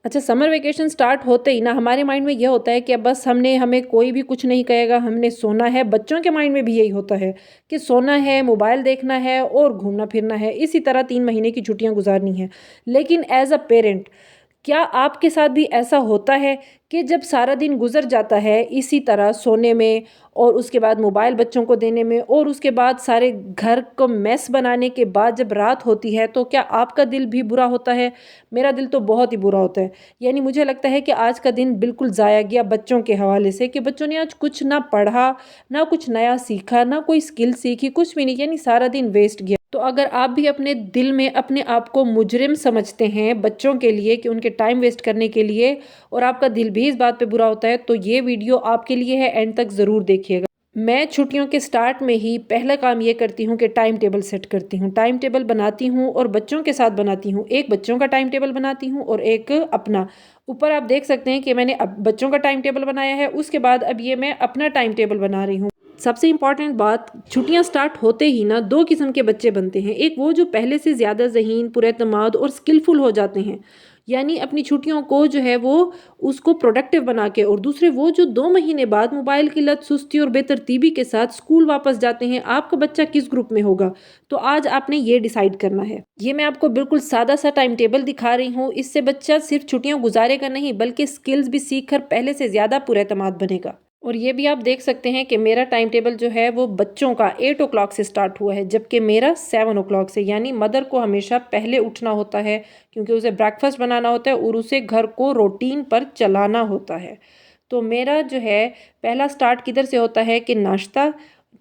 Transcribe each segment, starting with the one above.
अच्छा, summer vacation start होते ही ना हमारे माइंड में ये होता है कि अब बस हमने हमें कोई भी कुछ नहीं कहेगा, हमने सोना है। बच्चों के माइंड में भी यही होता है कि सोना है, मोबाइल देखना है और घूमना-फिरना है। इसी तरह 3 महीने की छुट्टियाँ गुज़ारनी हैं। लेकिन ऐज़ अ पेरेंट, क्या आपके साथ भी ऐसा होता है कि जब सारा दिन गुज़र जाता है इसी तरह सोने में और उसके बाद मोबाइल बच्चों को देने में और उसके बाद सारे घर को मेस बनाने के बाद जब रात होती है, तो क्या आपका दिल भी बुरा होता है? मेरा दिल तो बहुत ही बुरा होता है। यानी मुझे लगता है कि आज का दिन बिल्कुल ज़ाया गया बच्चों के हवाले से कि बच्चों ने आज कुछ ना पढ़ा, ना कुछ नया सीखा, ना कोई स्किल सीखी, कुछ भी नहीं, यानी सारा दिन वेस्ट गया। तो अगर आप भी अपने दिल में अपने आप को मुजरिम समझते हैं बच्चों के लिए कि उनके टाइम वेस्ट करने के लिए और आपका दिल भी इस बात पे बुरा होता है, तो ये वीडियो आपके लिए है, एंड तक ज़रूर देखिएगा। मैं छुट्टियों के स्टार्ट में ही पहला काम ये करती हूँ कि टाइम टेबल सेट करती हूँ। टाइम टेबल बनाती हूँ और बच्चों के साथ बनाती हूँ। एक बच्चों का टाइम टेबल बनाती हूँ और एक अपना। ऊपर आप देख सकते हैं कि मैंने अब बच्चों का टाइम टेबल बनाया है, उसके बाद अब ये मैं अपना टाइम टेबल बना रही हूँ। सबसे इम्पॉर्टेंट बात, छुट्टियां स्टार्ट होते ही ना दो किस्म के बच्चे बनते हैं। एक वो जो पहले से ज़्यादा ज़हीन, पुरएतमाद और स्किलफुल हो जाते हैं, यानी अपनी छुट्टियों को जो है वो उसको प्रोडक्टिव बना के, और दूसरे वो जो 2 महीने बाद मोबाइल की लत, सुस्ती और बेतरतीबी के साथ स्कूल वापस जाते हैं। आपका बच्चा किस ग्रुप में होगा, तो आज आपने ये डिसाइड करना है। ये मैं आपको बिल्कुल सादा सा टाइम टेबल दिखा रही हूँ। इससे बच्चा सिर्फ छुट्टियां गुजारेगा नहीं, बल्कि स्किल्स भी सीख कर पहले से ज़्यादा पुरएतमाद बनेगा। और ये भी आप देख सकते हैं कि मेरा टाइम टेबल जो है वो बच्चों का 8 ओ क्लॉक से स्टार्ट हुआ है, जबकि मेरा 7 ओ क्लॉक से। यानी मदर को हमेशा पहले उठना होता है क्योंकि उसे ब्रेकफास्ट बनाना होता है और उसे घर को रूटीन पर चलाना होता है। तो मेरा जो है पहला स्टार्ट किधर से होता है कि नाश्ता,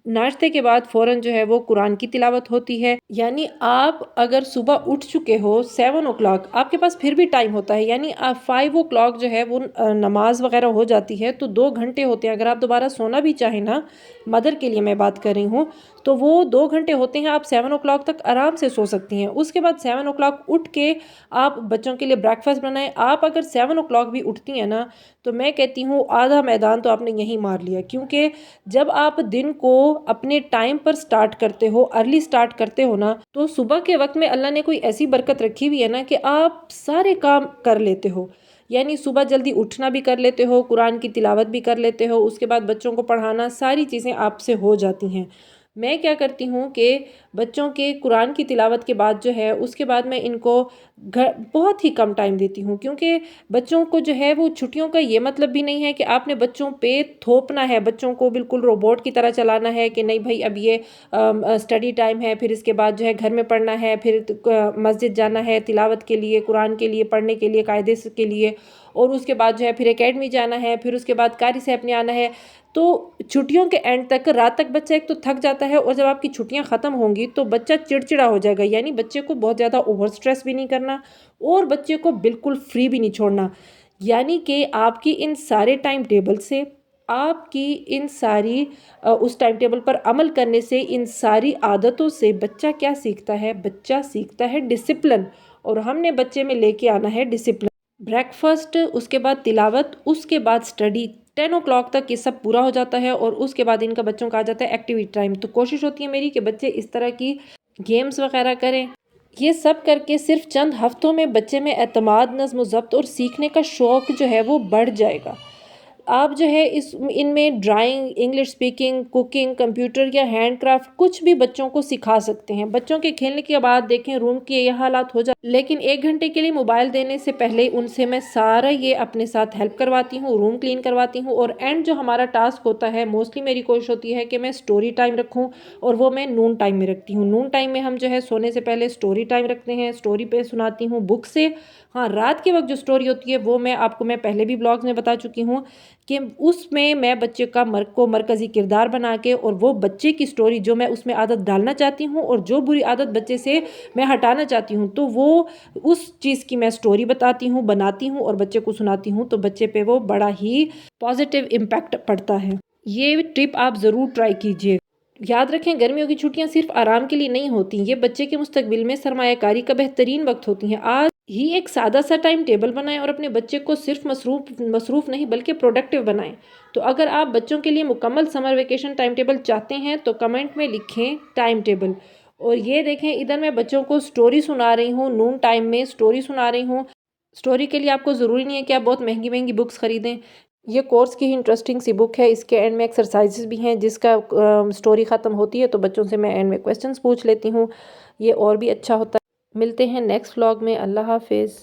नाश्ते के बाद फ़ौरन जो है वो कुरान की तिलावत होती है। यानी आप अगर सुबह उठ चुके हो 7 ओ क्लॉक, आपके पास फिर भी टाइम होता है, यानी 5 ओ क्लॉक जो है वो नमाज वगैरह हो जाती है, तो 2 घंटे होते हैं। अगर आप दोबारा सोना भी चाहें ना, मदर के लिए मैं बात कर रही हूँ, तो वो 2 घंटे होते हैं। आप 7 ओ क्लॉक तक आराम से सो सकती हैं। उसके बाद 7 ओ क्लॉक उठ के आप बच्चों के लिए ब्रेकफास्ट बनाएं। आप अगर 7 ओ क्लॉक भी उठती हैं ना, तो मैं कहती हूँ आधा मैदान तो आपने यहीं मार लिया, क्योंकि जब आप दिन को अपने टाइम पर स्टार्ट करते हो, अर्ली स्टार्ट करते हो ना, तो सुबह के वक्त में अल्लाह ने कोई ऐसी बरकत रखी हुई है ना कि आप सारे काम कर लेते हो। यानी सुबह जल्दी उठना भी कर लेते हो, कुरान की तिलावत भी कर लेते हो, उसके बाद बच्चों को पढ़ाना, सारी चीज़ें आपसे हो जाती हैं। मैं क्या करती हूँ कि बच्चों के कुरान की तिलावत के बाद जो है उसके बाद मैं इनको घर बहुत ही कम टाइम देती हूँ, क्योंकि बच्चों को जो है वो छुट्टियों का ये मतलब भी नहीं है कि आपने बच्चों पे थोपना है, बच्चों को बिल्कुल रोबोट की तरह चलाना है कि नहीं भाई अब ये स्टडी टाइम है, फिर इसके बाद जो है घर में पढ़ना है, फिर मस्जिद जाना है तिलावत के लिए, कुरान के लिए पढ़ने के लिए, कायदे के लिए, और उसके बाद जो है फिर एकेडमी जाना है, फिर उसके बाद कारी से अपने आना है। तो छुट्टियों के एंड तक रात तक बच्चा एक तो थक जाता है, और जब आपकी छुट्टियां ख़त्म होंगी तो बच्चा चिड़चिड़ा हो जाएगा। यानी बच्चे को बहुत ज़्यादा ओवर स्ट्रेस भी नहीं करना और बच्चे को बिल्कुल फ्री भी नहीं छोड़ना। यानी कि आपकी इन सारे टाइम टेबल से, आपकी इन सारी उस टाइम टेबल पर अमल करने से, इन सारी आदतों से बच्चा क्या सीखता है? बच्चा सीखता है डिसिप्लिन, और हमने बच्चे में लेके आना है डिसिप्लिन। ब्रेकफास्ट, उसके बाद तिलावत, उसके बाद स्टडी। 10 ओ क्लॉक तक ये सब पूरा हो जाता है और उसके बाद इनका बच्चों का आ जाता है एक्टिविटी टाइम। तो कोशिश होती है मेरी कि बच्चे इस तरह की गेम्स वगैरह करें। ये सब करके सिर्फ चंद हफ्तों में बच्चे में एतमाद, नज़्म ज़ब्त और सीखने का शौक़ जो है वो बढ़ जाएगा। आप जो है इस इनमें drawing, English speaking, cooking, computer या हैंडक्राफ्ट कुछ भी बच्चों को सिखा सकते हैं। बच्चों के खेलने के बाद देखें रूम के ये हालात हो जाते, लेकिन 1 घंटे के लिए मोबाइल देने से पहले उनसे मैं सारा ये अपने साथ हेल्प करवाती हूँ, रूम क्लीन करवाती हूँ। और एंड जो हमारा टास्क होता है, मोस्टली मेरी कोशिश होती है कि मैं स्टोरी टाइम रखूँ, और वो मैं नून टाइम में रखती हूँ। नून टाइम में हम जो है सोने से पहले स्टोरी टाइम रखते हैं, स्टोरी पे सुनाती हूँ बुक से। हाँ, रात के वक्त जो स्टोरी होती है वो मैं पहले भी ब्लॉग्स में बता चुकी हूँ कि उसमें मैं बच्चे का मरकज़ी किरदार बना के, और वो बच्चे की स्टोरी जो मैं उसमें आदत डालना चाहती हूँ और जो बुरी आदत बच्चे से मैं हटाना चाहती हूँ, तो वो उस चीज़ की मैं स्टोरी बताती हूँ, बनाती हूँ और बच्चे को सुनाती हूँ, तो बच्चे पे वो बड़ा ही पॉजिटिव इम्पैक्ट पड़ता है। ये टिप आप ज़रूर ट्राई कीजिए। याद रखें, गर्मियों की छुट्टियां सिर्फ आराम के लिए नहीं होती, ये बच्चे के मुस्तकबिल में सरमायाकारी का बेहतरीन वक्त होती हैं। आज ही एक सादा सा टाइम टेबल बनाएं और अपने बच्चे को सिर्फ मसरूफ नहीं बल्कि प्रोडक्टिव बनाएं। तो अगर आप बच्चों के लिए मुकम्मल समर वेकेशन टाइम टेबल चाहते हैं तो कमेंट में लिखें टाइम टेबल। और ये देखें, इधर मैं बच्चों को स्टोरी सुना रही हूँ, नून टाइम में स्टोरी सुना रही हूँ। स्टोरी के लिए आपको ज़रूरी नहीं है कि आप बहुत महंगी महंगी बुक्स ख़रीदें। ये कोर्स की ही इंटरेस्टिंग सी बुक है। इसके एंड में एक्सरसाइजेस भी हैं, जिसका स्टोरी ख़त्म होती है तो बच्चों से मैं एंड में क्वेश्चंस पूछ लेती हूँ। ये और भी अच्छा होता है। मिलते हैं नेक्स्ट व्लॉग में। अल्लाह हाफिज़।